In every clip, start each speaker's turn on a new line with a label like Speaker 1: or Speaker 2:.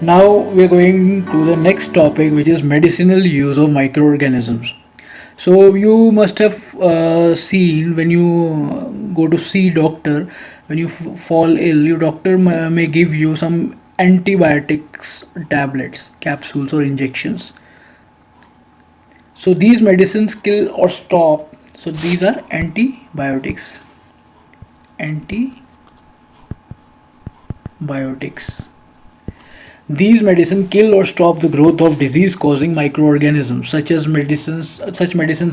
Speaker 1: Now we're going to the next topic, which is medicinal use of microorganisms. So you must have seen when you go to see doctor, when you fall ill, your doctor may give you some antibiotics, tablets, capsules, or injections. So these medicines kill or stop. So these are antibiotics. Antibiotics. These medicines kill or stop the growth of disease-causing microorganisms. Such medicines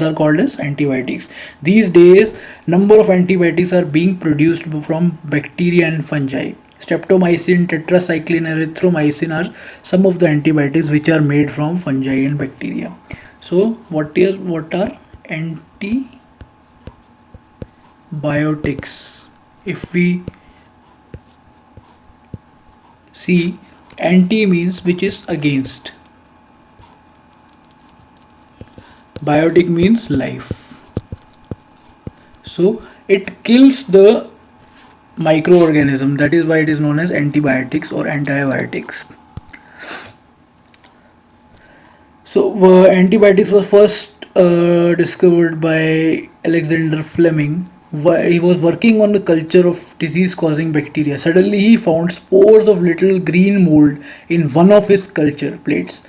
Speaker 1: are called as antibiotics. These days, number of antibiotics are being produced from bacteria and fungi. Streptomycin, tetracycline, and erythromycin are some of the antibiotics which are made from fungi and bacteria. So, what are antibiotics? If we see, anti means which is against, biotic means life. So it kills the microorganism, that is why it is known as antibiotics or antibiotics. So antibiotics were first discovered by Alexander Fleming. He was working on the culture of disease causing bacteria. Suddenly he found spores of little green mold in one of his culture plates.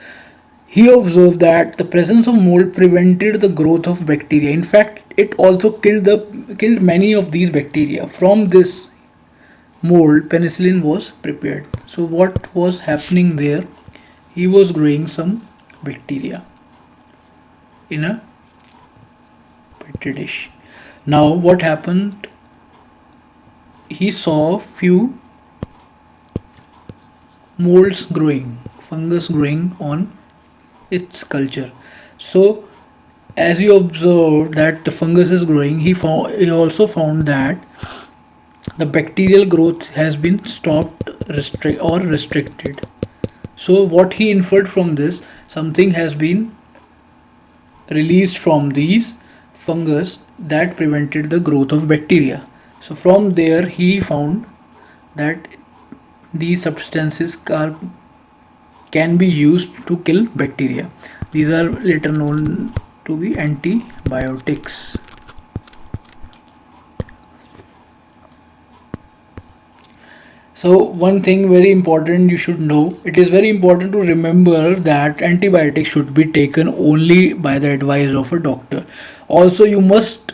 Speaker 1: He observed that the presence of mold prevented the growth of bacteria. In fact, it also killed many of these bacteria. From this mold, penicillin was prepared. So what was happening there? He was growing some bacteria in a petri dish. Now what happened? He saw few molds growing, fungus growing on its culture. So as he observed that the fungus is growing, he also found that the bacterial growth has been stopped restricted. So what he inferred from this, something has been released from these fungus that prevented the growth of bacteria. So from there he found that these substances can be used to kill bacteria. These are later known to be antibiotics. So one thing very important you should know, it is very important to remember that antibiotics should be taken only by the advice of a doctor. Also you must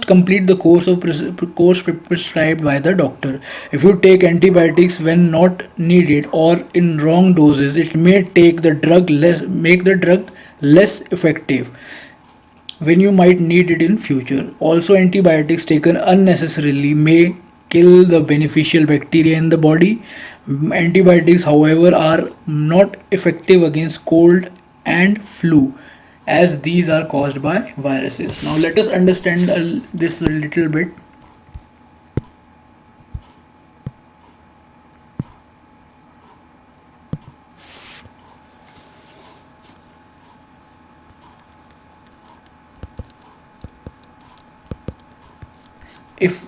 Speaker 1: complete the course prescribed by the doctor. If you take antibiotics when not needed or in wrong doses, it may make the drug less effective when you might need it in future. Also, antibiotics taken unnecessarily may kill the beneficial bacteria in the body. Antibiotics, however, are not effective against cold and flu as these are caused by viruses. Now let us understand this a little bit. If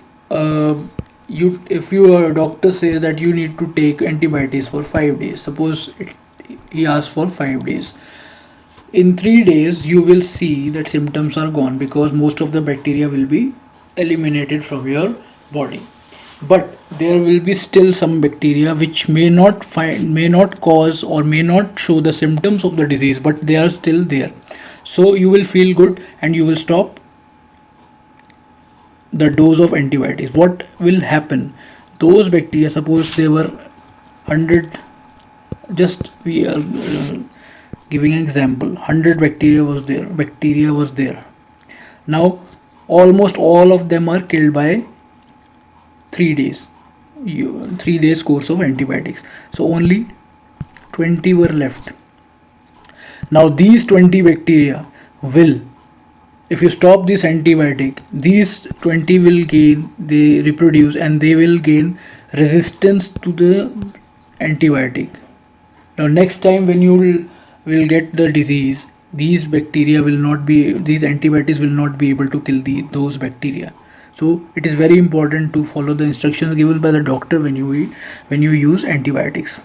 Speaker 1: if your doctor says that you need to take antibiotics for 5 days, suppose he asks for 5 days, in 3 days you will see that symptoms are gone because most of the bacteria will be eliminated from your body, but there will be still some bacteria which may not cause or may not show the symptoms of the disease, but they are still there. So you will feel good and you will stop the dose of antibiotics. What will happen? Those bacteria, suppose they were 100, just we are giving an example, 100 bacteria was there. Now almost all of them are killed by 3 days, 3 days course of antibiotics. So only 20 were left. Now these 20 bacteria will, if you stop this antibiotic, these 20 they reproduce and they will gain resistance to the antibiotic. Now next time when you will get the disease, these antibiotics will not be able to kill those bacteria. So it is very important to follow the instructions given by the doctor when you use antibiotics.